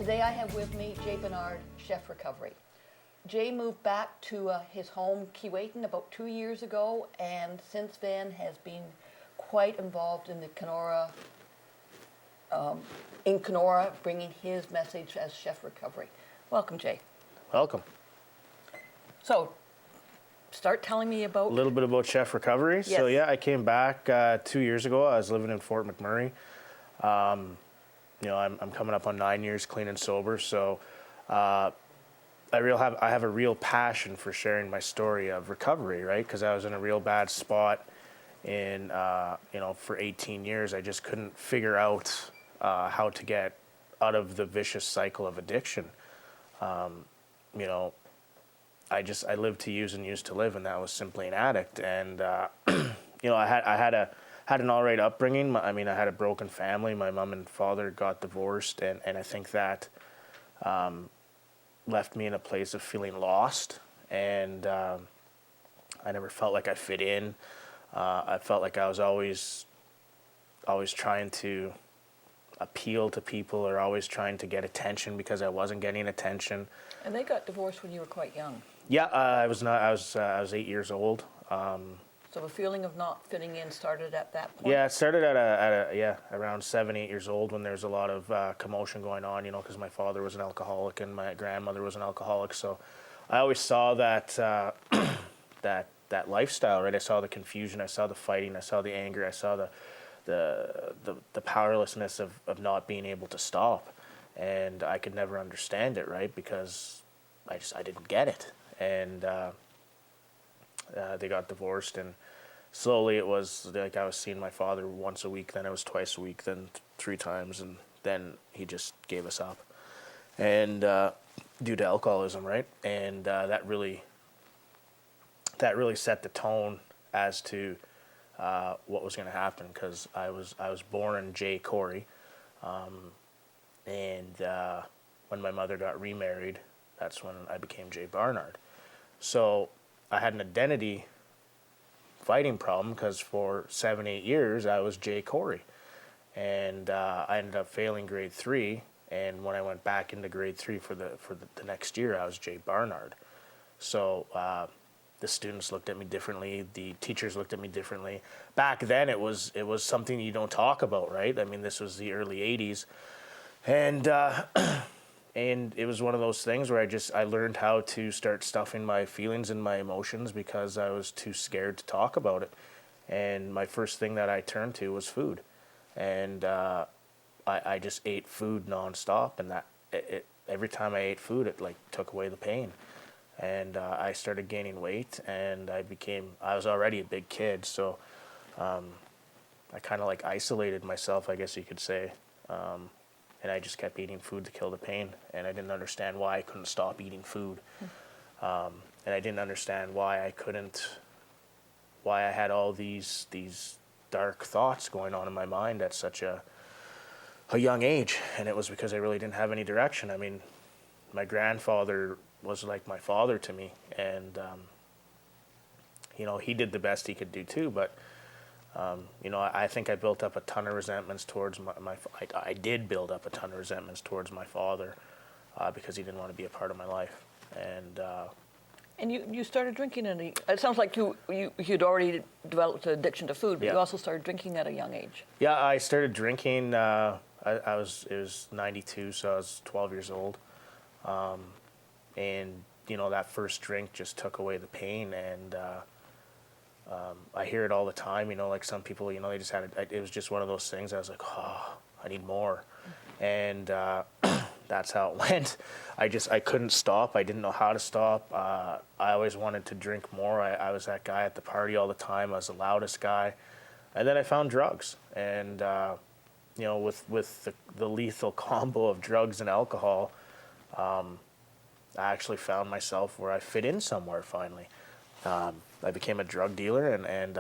Today I have with me Jay Barnard, Chef Recovery. Jay moved back to his home, Keewatin, about 2 years ago, and since then has been quite involved in the Kenora, bringing his message as Chef Recovery. Welcome, Jay. Welcome. So, start telling me about... A little bit about Chef Recovery. Yes. So yeah, I came back 2 years ago. I was living in Fort McMurray. I'm coming up on 9 years clean and sober. So I have a real passion for sharing my story of recovery, right? Because I was in a real bad spot in, for 18 years. I just couldn't figure out how to get out of the vicious cycle of addiction. I lived to use and used to live, and that was simply an addict. And I had an all right upbringing. I had a broken family. My mom and father got divorced, and I think that left me in a place of feeling lost. And I never felt like I fit in. I felt like I was always trying to appeal to people, or always trying to get attention because I wasn't getting attention. And they got divorced when you were quite young. Yeah, I was 8 years old. So the feeling of not fitting in started at that point? Yeah, it started around 7, 8 years old, when there's a lot of commotion going on, because my father was an alcoholic and my grandmother was an alcoholic. So I always saw that that lifestyle, right? I saw the confusion, I saw the fighting, I saw the anger, I saw the powerlessness of not being able to stop. And I could never understand it, right? Because I didn't get it. And they got divorced, and slowly it was like I was seeing my father once a week, then it was twice a week, then 3 times, and then he just gave us up, and due to alcoholism, right? And that really set the tone as to what was going to happen, because I was born Jay Corey, and when my mother got remarried, that's when I became Jay Barnard. So I had an identity fighting problem, because for 7, 8 years I was Jay Corey, and I ended up failing grade 3. And when I went back into grade 3 for the next year, I was Jay Barnard. So the students looked at me differently. The teachers looked at me differently. Back then, it was something you don't talk about, right? I mean, this was the early '80s, and. And it was one of those things where I learned how to start stuffing my feelings and my emotions, because I was too scared to talk about it. And my first thing that I turned to was food. And I just ate food nonstop. And every time I ate food, it took away the pain. And I started gaining weight, and I was already a big kid. So I kind of isolated myself, I guess you could say. And I just kept eating food to kill the pain, and I didn't understand why I couldn't stop eating food, and I didn't understand why I had all these dark thoughts going on in my mind at such a young age. And it was because I really didn't have any direction. I mean, my grandfather was like my father to me, and he did the best he could do too, but I think I built up a ton of resentments towards I did build up a ton of resentments towards my father, because he didn't want to be a part of my life. And you started drinking it sounds like you'd already developed an addiction to food, but yeah. You also started drinking at a young age. Yeah, I started drinking, it was 92, so I was 12 years old. And that first drink just took away the pain, and I hear it all the time, some people, they just it was just one of those things. I was like, oh, I need more. And that's how it went. I couldn't stop. I didn't know how to stop. I always wanted to drink more. I was that guy at the party all the time. I was the loudest guy. And then I found drugs. And, with the lethal combo of drugs and alcohol, I actually found myself where I fit in somewhere finally. I became a drug dealer, and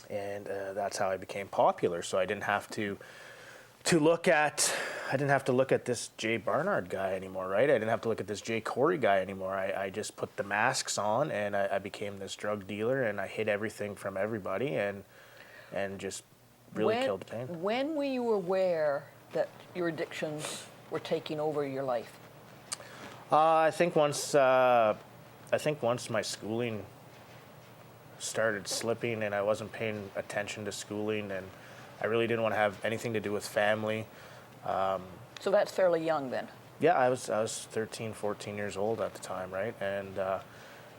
that's how I became popular. So I didn't have to look at this Jay Barnard guy anymore, right? I didn't have to look at this Jay Corey guy anymore. I just put the masks on, and I became this drug dealer, and I hid everything from everybody, and just really killed the pain. When were you aware that your addictions were taking over your life? I think once my schooling started slipping and I wasn't paying attention to schooling, and I really didn't want to have anything to do with family. So that's fairly young then. Yeah, I was 13, 14 years old at the time, right? And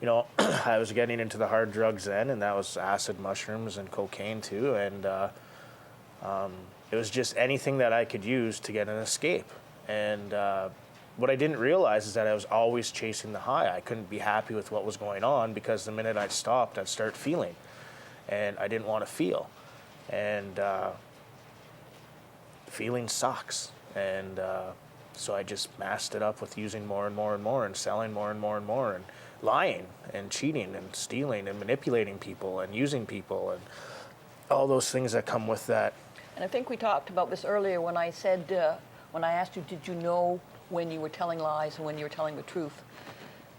you know, I was getting into the hard drugs then, and that was acid, mushrooms, and cocaine too. And it was just anything that I could use to get an escape. And what I didn't realize is that I was always chasing the high. I couldn't be happy with what was going on because the minute I stopped, I'd start feeling, and I didn't want to feel. And feeling sucks. And so I just masked it up with using more and more and more, and selling more and more and more, and lying and cheating and stealing and manipulating people and using people and all those things that come with that. And I think we talked about this earlier when I said, when I asked you, did you know when you were telling lies and when you were telling the truth?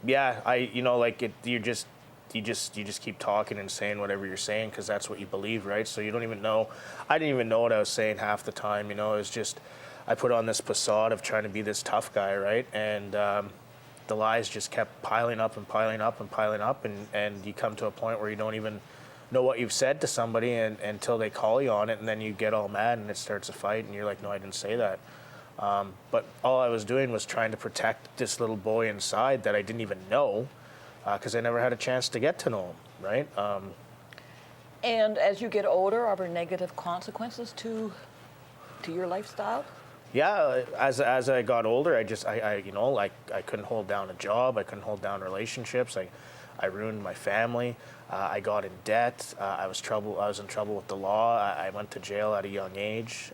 Yeah, you know, like you just keep talking and saying whatever you're saying because that's what you believe, right? So you don't even know. I didn't even know what I was saying half the time. You know, it was just I put on this facade of trying to be this tough guy, right? And the lies just kept piling up and piling up and piling up, and you come to a point where you don't even know what you've said to somebody until they call you on it, and then you get all mad and it starts a fight, and you're like, no, I didn't say that. But all I was doing was trying to protect this little boy inside that I didn't even know, because I never had a chance to get to know him, right? And as you get older, are there negative consequences to your lifestyle? Yeah, as I got older, I you know, like I couldn't hold down a job, I couldn't hold down relationships, I ruined my family, I got in debt, I was in trouble with the law, I went to jail at a young age.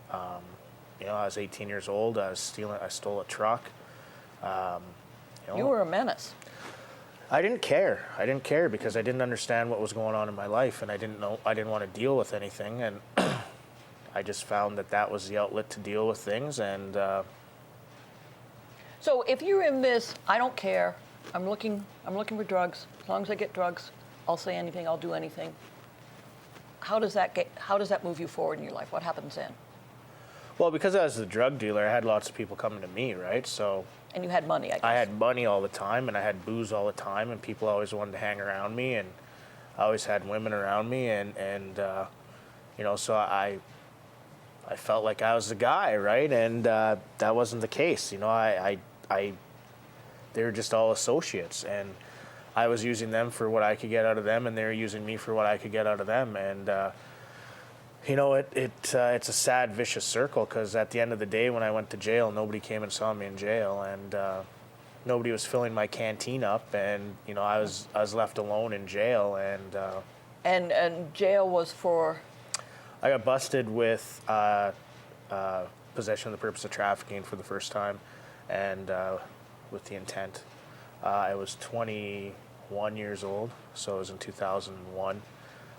You know, I was 18 years old, I stole a truck. You were a menace. I didn't care because I didn't understand what was going on in my life, and I didn't want to deal with anything, and I just found that was the outlet to deal with things. And so if you're in this, I don't care, I'm looking for drugs, as long as I get drugs, I'll say anything, I'll do anything. How does that move you forward in your life? What happens then? Well, because I was a drug dealer, I had lots of people coming to me, right? So. And you had money, I guess. I had money all the time, and I had booze all the time, and people always wanted to hang around me, and I always had women around me, and you know, so I felt like I was the guy, right? And that wasn't the case. You know, they were just all associates, and I was using them for what I could get out of them, and they were using me for what I could get out of them, and you know, it's a sad, vicious circle, because at the end of the day, when I went to jail, nobody came and saw me in jail, and nobody was filling my canteen up, and you know, I was left alone in jail, and jail was for. I got busted with possession of the purpose of trafficking for the first time, and with the intent. I was 21 years old, so it was in 2001.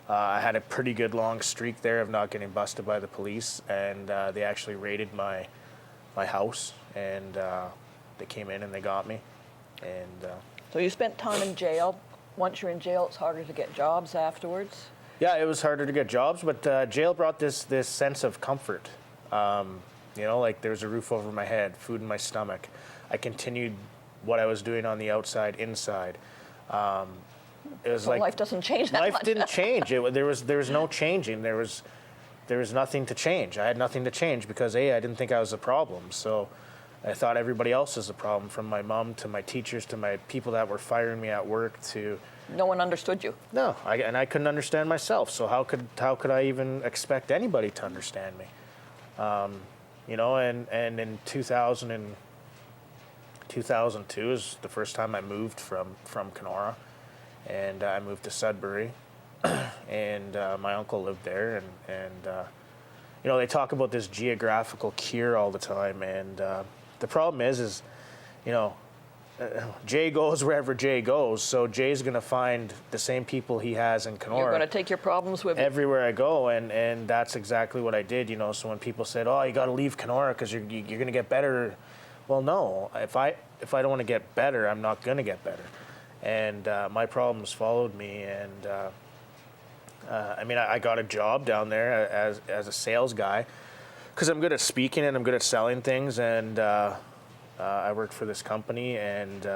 I had a pretty good long streak there of not getting busted by the police, and they actually raided my house, and they came in and they got me. And so you spent time in jail. Once you're in jail, it's harder to get jobs afterwards. Yeah, it was harder to get jobs, but jail brought this sense of comfort. You know, like there was a roof over my head, food in my stomach. I continued what I was doing on the outside, inside. It was well, like life doesn't change that life much. didn't change. There was no changing. There was nothing to change. I had nothing to change because I didn't think I was a problem. So I thought everybody else was a problem, from my mom to my teachers to my people that were firing me at work to. No one understood you. No, I couldn't understand myself. So how could I even expect anybody to understand me? You know, and in 2002 is the first time I moved from Kenora. And I moved to Sudbury, and my uncle lived there, and you know, they talk about this geographical cure all the time, and the problem is you know, Jay goes wherever Jay goes, so Jay's going to find the same people he has in Kenora. You're going to take your problems with you. Everywhere I go, and that's exactly what I did, you know. So when people said, oh, you got to leave Kenora because you're going to get better, well, no, if I don't want to get better, I'm not going to get better. And my problems followed me, and I mean, I got a job down there as a sales guy because I'm good at speaking and I'm good at selling things, and I worked for this company, and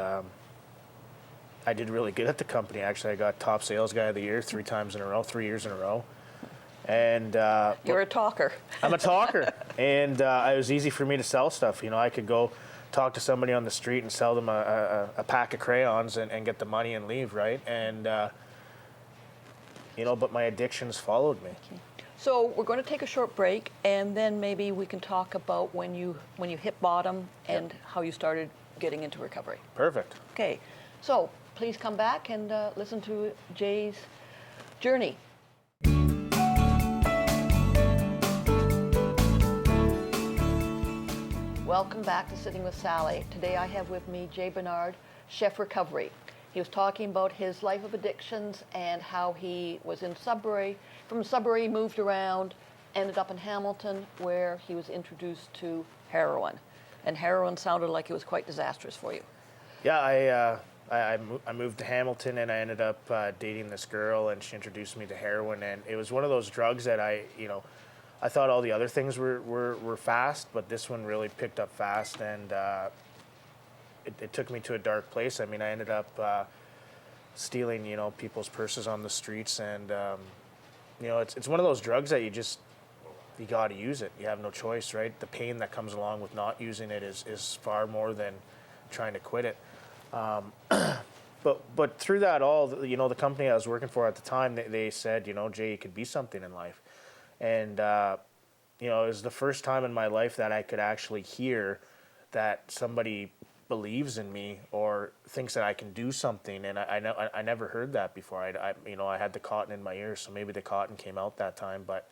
I did really good at the company. Actually, I got top sales guy of the year 3 years in a row. And You're a talker. I'm a talker, and it was easy for me to sell stuff. You know, I could go talk to somebody on the street and sell them a pack of crayons and get the money and leave, right? And you know, but my addictions followed me. Okay. So we're going to take a short break, and then maybe we can talk about when you hit bottom and how you started getting into recovery. Perfect. Okay. So please come back and listen to Jay's journey. Welcome back to Sitting with Sallie. Today I have with me Jay Barnard, Chef Recovery. He was talking about his life of addictions and how he was in Sudbury. From Sudbury, moved around, ended up in Hamilton, where he was introduced to heroin. And heroin sounded like it was quite disastrous for you. Yeah, I moved to Hamilton, and I ended up dating this girl, and she introduced me to heroin, and it was one of those drugs that I thought all the other things were fast, but this one really picked up fast, and it took me to a dark place. I mean, I ended up stealing, people's purses on the streets, and it's one of those drugs that you got to use it. You have no choice, right? The pain that comes along with not using it is far more than trying to quit it. But through that all, the company I was working for at the time, they said, Jay, you could be something in life. And, it was the first time in my life that I could actually hear that somebody believes in me or thinks that I can do something. And I never heard that before. I had the cotton in my ears, so maybe the cotton came out that time. But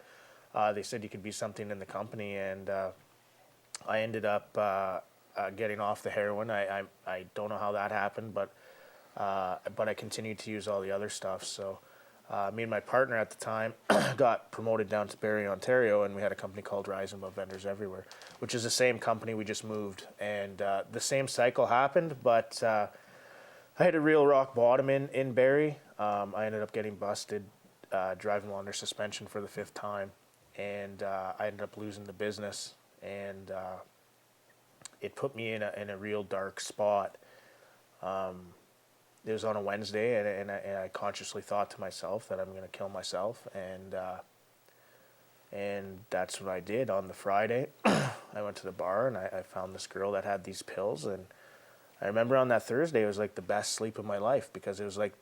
they said you could be something in the company. And I ended up getting off the heroin. I don't know how that happened, but I continued to use all the other stuff. So me and my partner at the time got promoted down to Barrie, Ontario, and we had a company called Rising Above Vendors Everywhere, which is the same company. We just moved, and the same cycle happened, but I had a real rock bottom in Barrie. I ended up getting busted driving while under suspension for the 5th time, and I ended up losing the business, and it put me in a real dark spot. It was on a Wednesday, and I consciously thought to myself that I'm going to kill myself, and that's what I did. On the Friday, I went to the bar, and I found this girl that had these pills, and I remember on that Thursday, it was like the best sleep of my life, because it was like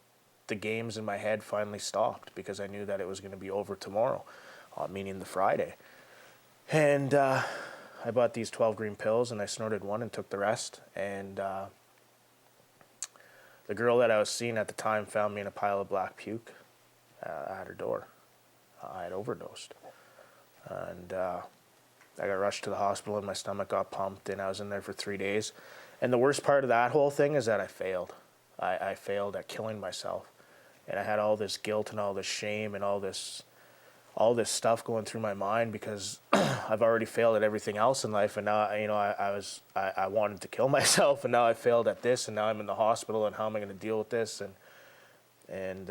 the games in my head finally stopped, because I knew that it was going to be over tomorrow, meaning the Friday. And I bought these 12 green pills, and I snorted one and took the rest, and the girl that I was seeing at the time found me in a pile of black puke at her door. I had overdosed. And I got rushed to the hospital, and my stomach got pumped, and I was in there for 3 days. And the worst part of that whole thing is that I failed. I failed at killing myself. And I had all this guilt and all this shame and all this stuff going through my mind, because I've already failed at everything else in life, and now I wanted to kill myself, and now I failed at this, and now I'm in the hospital, and how am I going to deal with this? And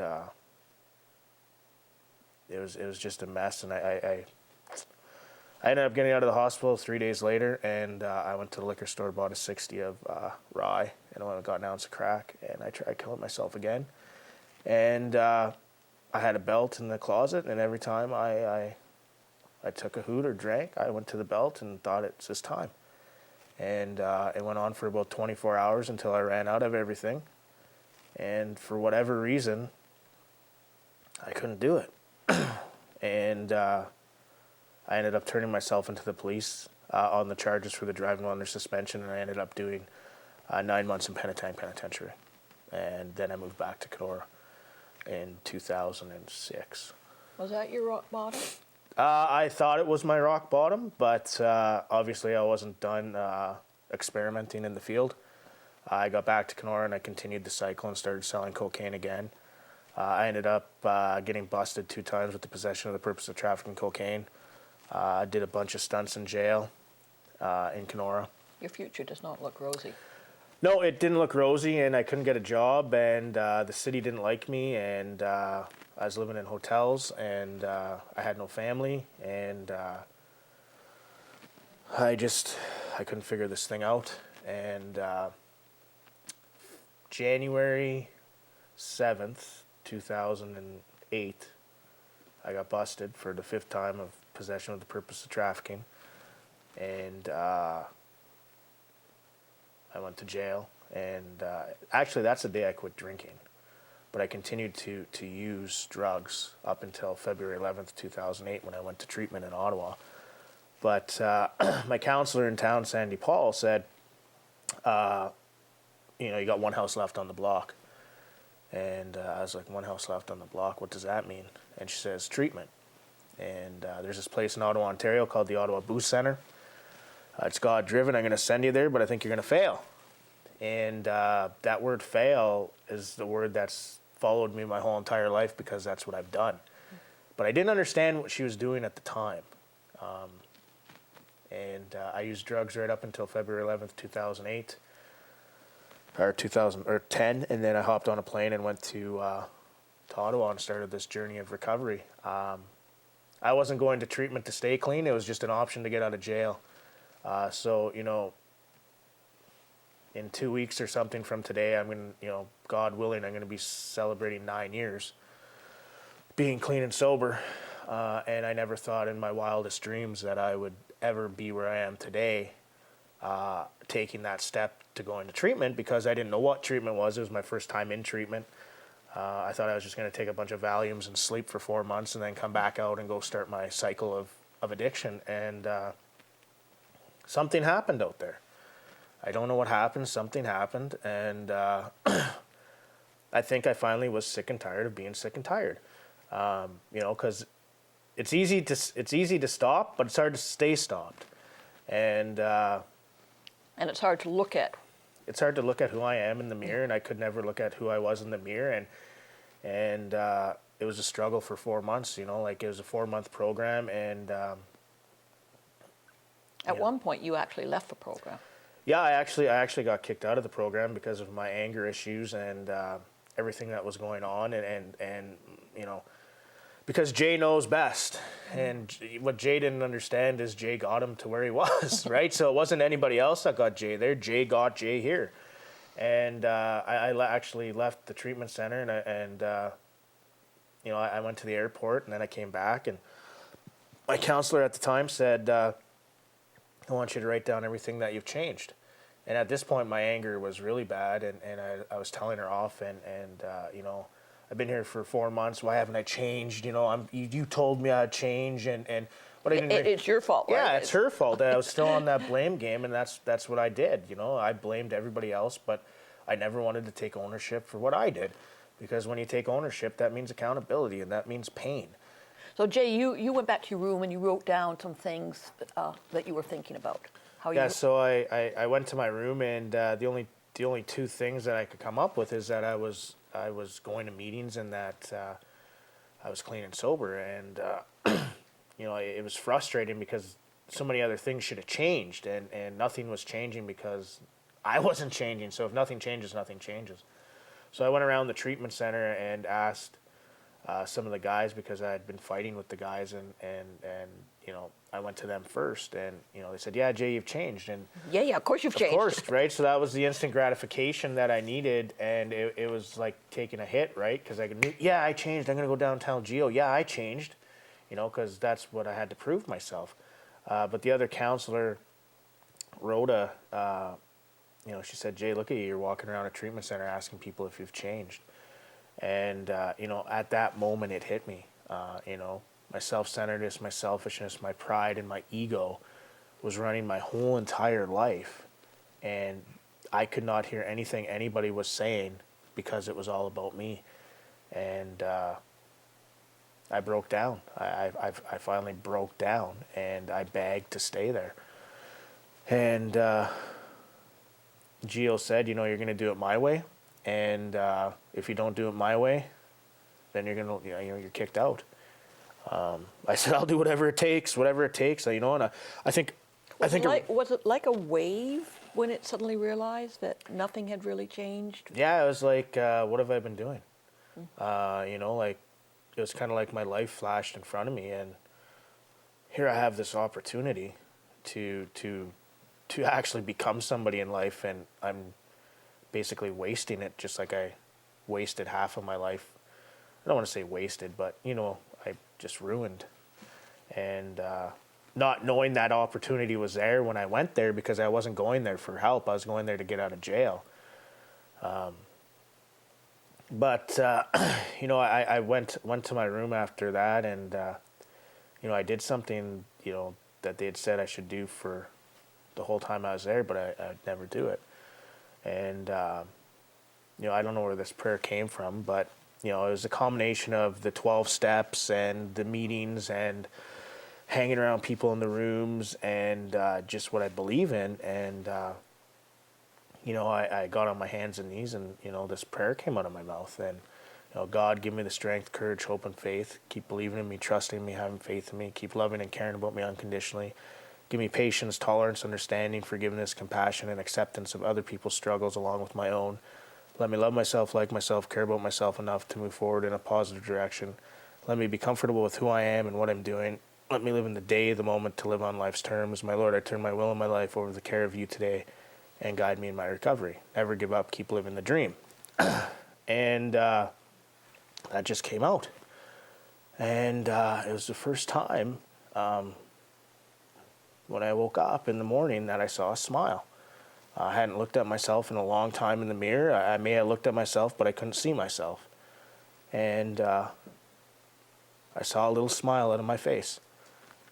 it was just a mess, and I ended up getting out of the hospital 3 days later, and I went to the liquor store, bought a 60 of rye, and I went and got an ounce of crack, and I tried killing myself again, and I had a belt in the closet, and every time I took a hoot or drank, I went to the belt and thought, it's this time. And it went on for about 24 hours until I ran out of everything. And for whatever reason, I couldn't do it. And I ended up turning myself into the police on the charges for the driving while under suspension, and I ended up doing 9 months in penitentiary. And then I moved back to Kenora in 2006. Was that your rock bottom? I thought it was my rock bottom, but obviously I wasn't done experimenting in the field. I got back to Kenora, and I continued the cycle and started selling cocaine again. I ended up getting busted 2 times with the possession of the purpose of trafficking cocaine. I did a bunch of stunts in jail in Kenora. Your future does not look rosy. No, it didn't look rosy, and I couldn't get a job, and the city didn't like me, and I was living in hotels, and I had no family, and I couldn't figure this thing out. And January 7th, 2008, I got busted for the 5th time of possession with the purpose of trafficking. And I went to jail. And actually, that's the day I quit drinking. But I continued to use drugs up until February 11th, 2008, when I went to treatment in Ottawa. But my counselor in town, Sandy Paul, said, you got one house left on the block. And I was like, one house left on the block? What does that mean? And she says, treatment. And there's this place in Ottawa, Ontario called the Ottawa Boost Center. It's God-driven. I'm going to send you there, but I think you're going to fail. And that word fail is the word that's followed me my whole entire life because that's what I've done. But I didn't understand what she was doing at the time. And I used drugs right up until February 11th, 2008. Or 2010, and then I hopped on a plane and went to Ottawa and started this journey of recovery. I wasn't going to treatment to stay clean. It was just an option to get out of jail. So, in 2 weeks or something from today, I'm going to, God willing, I'm going to be celebrating 9 years being clean and sober. And I never thought in my wildest dreams that I would ever be where I am today, taking that step to go into treatment, because I didn't know what treatment was. It was my first time in treatment. I thought I was just going to take a bunch of Valiums and sleep for 4 months and then come back out and go start my cycle of addiction. And something happened out there. I don't know what happened. Something happened. And I think I finally was sick and tired of being sick and tired. Because it's easy to stop, but it's hard to stay stopped. And it's hard to look at. It's hard to look at who I am in the mirror, and I could never look at who I was in the mirror. And it was a struggle for 4 months, it was a 4-month program. And at one point, you actually left the program. Yeah, I actually got kicked out of the program because of my anger issues and everything that was going on, and because Jay knows best. And what Jay didn't understand is Jay got him to where he was, right? So it wasn't anybody else that got Jay there. Jay got Jay here. And I actually left the treatment center, and I went to the airport, and then I came back, and my counselor at the time said, I want you to write down everything that you've changed. And at this point, my anger was really bad, and I was telling her off, and I've been here for 4 months. Why haven't I changed? You told me I'd change, but I didn't. It's your fault, right? Yeah, it's her fault. I was still on that blame game, and that's what I did. I blamed everybody else, but I never wanted to take ownership for what I did, because when you take ownership, that means accountability, and that means pain. So Jay, you went back to your room and you wrote down some things that you were thinking about. So I went to my room, and the only two things that I could come up with is that I was going to meetings, and that I was clean and sober, and it was frustrating because so many other things should have changed, and nothing was changing because I wasn't changing. So if nothing changes, nothing changes. So I went around the treatment center and asked some of the guys, because I had been fighting with the guys, and I went to them first, and they said, "Yeah, Jay, you've changed." And yeah, of course you've changed. Of course, right? So that was the instant gratification that I needed, and it was like taking a hit, right? Because I changed. I'm gonna go downtown Geo. Yeah, I changed, because that's what I had to prove myself. But the other counselor, Rhoda, she said, "Jay, look at you. You're walking around a treatment center asking people if you've changed." And, at that moment, it hit me. My self-centeredness, my selfishness, my pride, and my ego was running my whole entire life. And I could not hear anything anybody was saying because it was all about me. And I broke down. I finally broke down, and I begged to stay there. And Gio said, you're going to do it my way. And if you don't do it my way, then you're kicked out. I said, I'll do whatever it takes. And I think was it like a wave when it suddenly realized that nothing had really changed? Yeah, it was like, what have I been doing? It was kind of like my life flashed in front of me, and here I have this opportunity to to actually become somebody in life, and I'm basically wasting it, just like I wasted half of my life. I don't want to say wasted, but I just ruined. And not knowing that opportunity was there when I went there, because I wasn't going there for help. I was going there to get out of jail. But I went to my room after that, and I did something that they had said I should do for the whole time I was there, but I'd never do it. And I don't know where this prayer came from, but it was a combination of the 12 steps and the meetings and hanging around people in the rooms and just what I believe in. And I got on my hands and knees, and this prayer came out of my mouth. And God, give me the strength, courage, hope, and faith. Keep believing in me, trusting in me, having faith in me. Keep loving and caring about me unconditionally. Give me patience, tolerance, understanding, forgiveness, compassion, and acceptance of other people's struggles along with my own. Let me love myself, like myself, care about myself enough to move forward in a positive direction. Let me be comfortable with who I am and what I'm doing. Let me live in the day, the moment, to live on life's terms. My Lord, I turn my will and my life over to the care of you today, and guide me in my recovery. Never give up, keep living the dream. And that just came out. And it was the first time when I woke up in the morning that I saw a smile. I hadn't looked at myself in a long time in the mirror. I may have looked at myself, but I couldn't see myself. And I saw a little smile out of my face.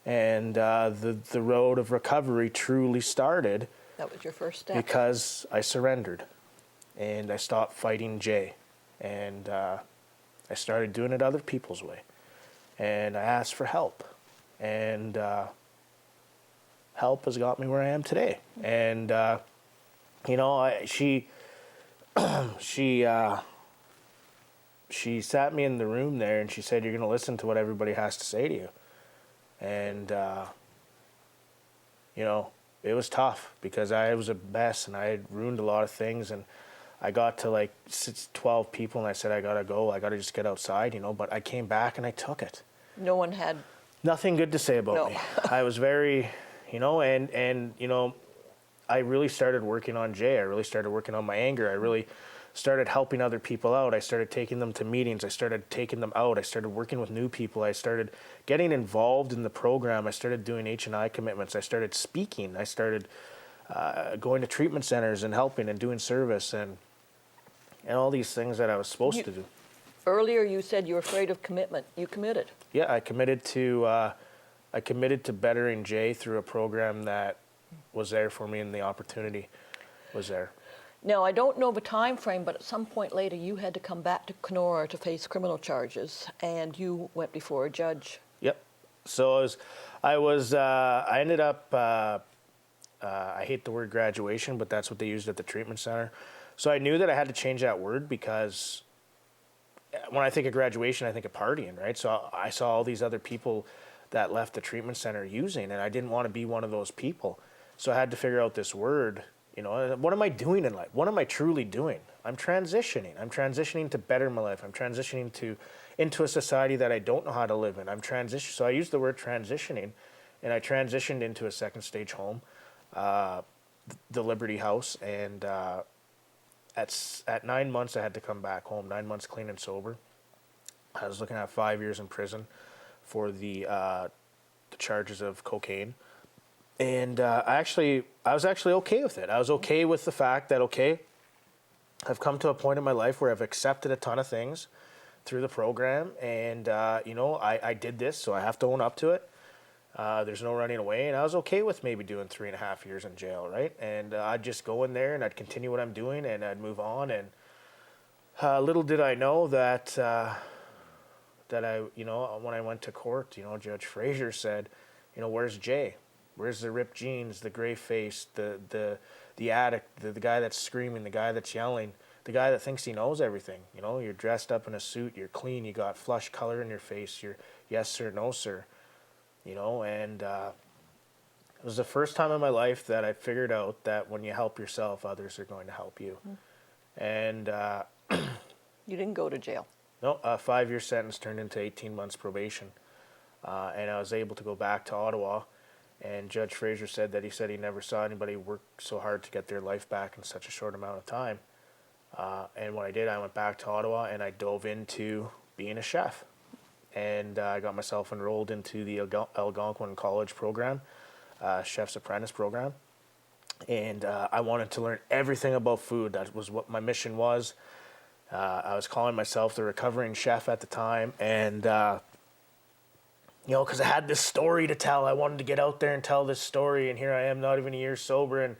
And the road of recovery truly started. That was your first step. Because I surrendered. And I stopped fighting Jay. And I started doing it other people's way. And I asked for help. And help has got me where I am today. And she sat me in the room there, and she said, "You're going to listen to what everybody has to say to you." And it was tough, because I was a mess and I had ruined a lot of things, and I got to 12 people, and I said, I gotta go, I gotta just get outside, but I came back and I took it. No one had nothing good to say about me. I was very, and I really started working on Jay. I really started working on my anger. I really started helping other people out. I started taking them to meetings. I started taking them out. I started working with new people. I started getting involved in the program. I started doing H&I commitments. I started speaking. I started going to treatment centers and helping and doing service and all these things that I was supposed to do. Earlier you said you were afraid of commitment. You committed. Yeah, I committed to bettering Jay through a program that was there for me, and the opportunity was there. Now, I don't know the time frame, but at some point later you had to come back to Kenora to face criminal charges, and you went before a judge. Yep. So I ended up, I hate the word graduation, but that's what they used at the treatment center. So I knew that I had to change that word, because when I think of graduation, I think of partying, right? So I saw all these other people that left the treatment center using, and I didn't want to be one of those people. So I had to figure out this word. What am I doing in life? What am I truly doing? I'm transitioning. I'm transitioning to better my life. I'm transitioning into a society that I don't know how to live in. So I used the word transitioning, and I transitioned into a second stage home, the Liberty House, and at 9 months I had to come back home. 9 months clean and sober. I was looking at 5 years in prison for the charges of cocaine. And I was actually okay with it. I was okay with the fact that, I've come to a point in my life where I've accepted a ton of things through the program. And, I did this, so I have to own up to it. There's no running away. And I was okay with maybe doing 3.5 years in jail, right? And I'd just go in there and I'd continue what I'm doing and I'd move on. And little did I know that when I went to court, Judge Frazier said, where's Jay? Where's the ripped jeans, the gray face, the addict, the guy that's screaming, the guy that's yelling, the guy that thinks he knows everything? You're dressed up in a suit, you're clean, you got flush color in your face, you're yes sir, no sir. And it was the first time in my life that I figured out that when you help yourself, others are going to help you. Mm-hmm. And you didn't go to jail. No, a 5-year sentence turned into 18 months probation. And I was able to go back to Ottawa And Judge Fraser said that he never saw anybody work so hard to get their life back in such a short amount of time. And when I did, I went back to Ottawa and I dove into being a chef. And I got myself enrolled into the Algonquin College program, Chef's Apprentice program. And I wanted to learn everything about food. That was what my mission was. I was calling myself the recovering chef at the time. And, because I had this story to tell. I wanted to get out there and tell this story. And here I am, not even a year sober. And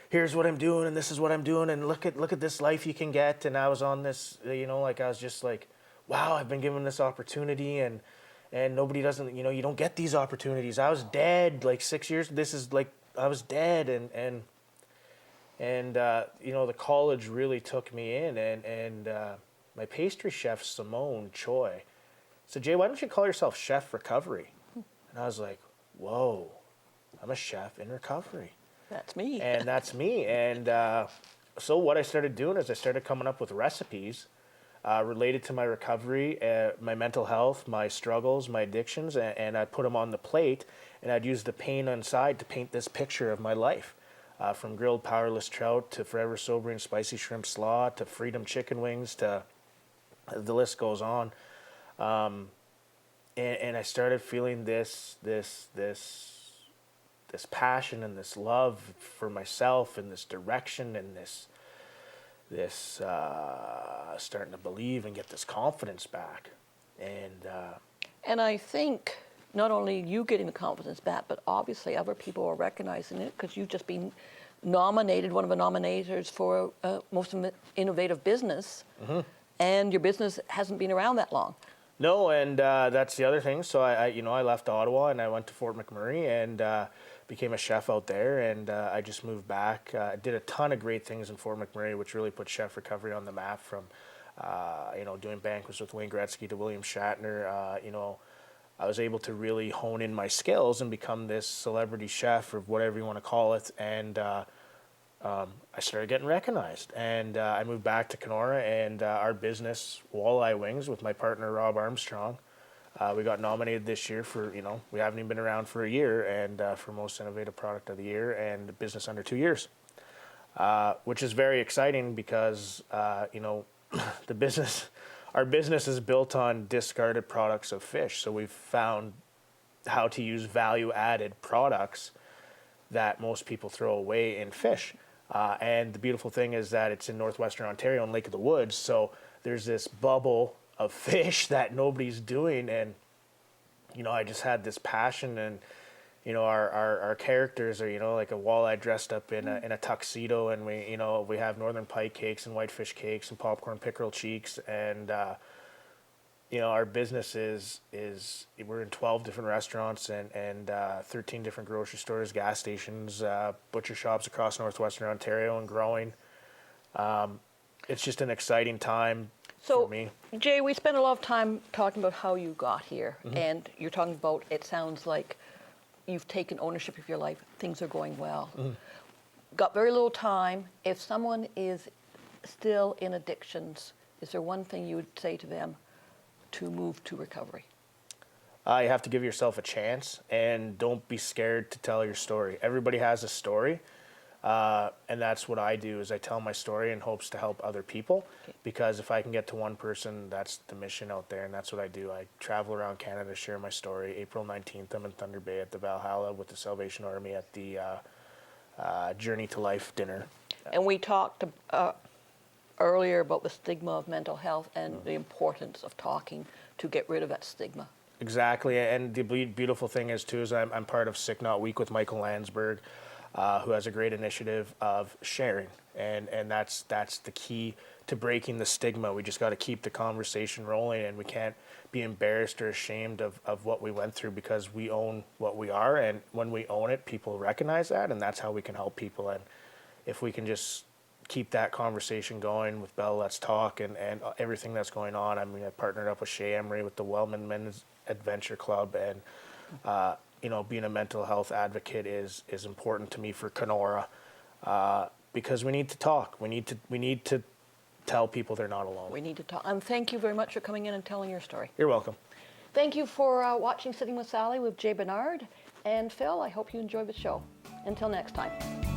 here's what I'm doing. And this is what I'm doing. And look at this life you can get. And I was on this, I was just like, wow, I've been given this opportunity. And nobody doesn't, you don't get these opportunities. I was dead like 6 years. This is like, I was dead. And the college really took me in, and my pastry chef, Simone Choi, said, Jay, why don't you call yourself Chef Recovery? And I was like, whoa, I'm a chef in recovery. That's me. And that's me. And so what I started doing is I started coming up with recipes related to my recovery, my mental health, my struggles, my addictions, and I'd put them on the plate, and I'd use the paint inside to paint this picture of my life. From grilled powerless trout to forever sobering spicy shrimp slaw to freedom chicken wings to the list goes on. And I started feeling this passion and this love for myself and this direction and this starting to believe and get this confidence back. And I think not only you getting the confidence back, but obviously other people are recognizing it, because you've just been nominated, one of the nominators for most innovative business, and your business hasn't been around that long. No, and that's the other thing. So I left Ottawa and I went to Fort McMurray and became a chef out there, and I just moved back. I did a ton of great things in Fort McMurray, which really put chef recovery on the map, from doing banquets with Wayne Gretzky to William Shatner. I was able to really hone in my skills and become this celebrity chef, or whatever you want to call it. And I started getting recognized. And I moved back to Kenora, and our business, Walleye Wings, with my partner Rob Armstrong, we got nominated this year for, we haven't even been around for a year, and for Most Innovative Product of the Year and Business Under 2 years, which is very exciting because, the business... Our business is built on discarded products of fish, so we've found how to use value-added products that most people throw away in fish. And the beautiful thing is that it's in northwestern Ontario in Lake of the Woods, so there's this bubble of fish that nobody's doing, and I just had this passion, and our characters are like a walleye dressed up in a tuxedo, and we have northern pike cakes and whitefish cakes and popcorn pickerel cheeks, and our business is we're in 12 different restaurants and 13 different grocery stores, gas stations, butcher shops across northwestern Ontario, and growing. It's just an exciting time for me. Jay, we spent a lot of time talking about how you got here, and you're talking about, it sounds like you've taken ownership of your life, things are going well. Got very little time. If someone is still in addictions, is there one thing you would say to them to move to recovery? You have to give yourself a chance, and don't be scared to tell your story. Everybody has a story, and that's what I do, is I tell my story in hopes to help other people, because if I can get to one person, that's the mission out there, and that's what I do. I travel around Canada, share my story. April 19th, I'm in Thunder Bay at the Valhalla with the Salvation Army at the Journey to Life dinner. And we talked earlier about the stigma of mental health and the importance of talking to get rid of that stigma. Exactly, and the beautiful thing is I'm part of Sick Not Weak with Michael Landsberg, who has a great initiative of sharing, and that's the key to breaking the stigma. We just got to keep the conversation rolling, and we can't be embarrassed or ashamed of what we went through, because we own what we are, and when we own it, people recognize that, and that's how we can help people. And if we can just keep that conversation going with Bell Let's Talk and everything that's going on. I mean, I partnered up with Shay Emery with the Wellman Men's Adventure Club, and being a mental health advocate is important to me for Kenora, because we need to talk. We need to tell people they're not alone. We need to talk. And thank you very much for coming in and telling your story. You're welcome. Thank you for watching Sitting with Sallie with Jay Barnard. And Phil, I hope you enjoyed the show. Until next time.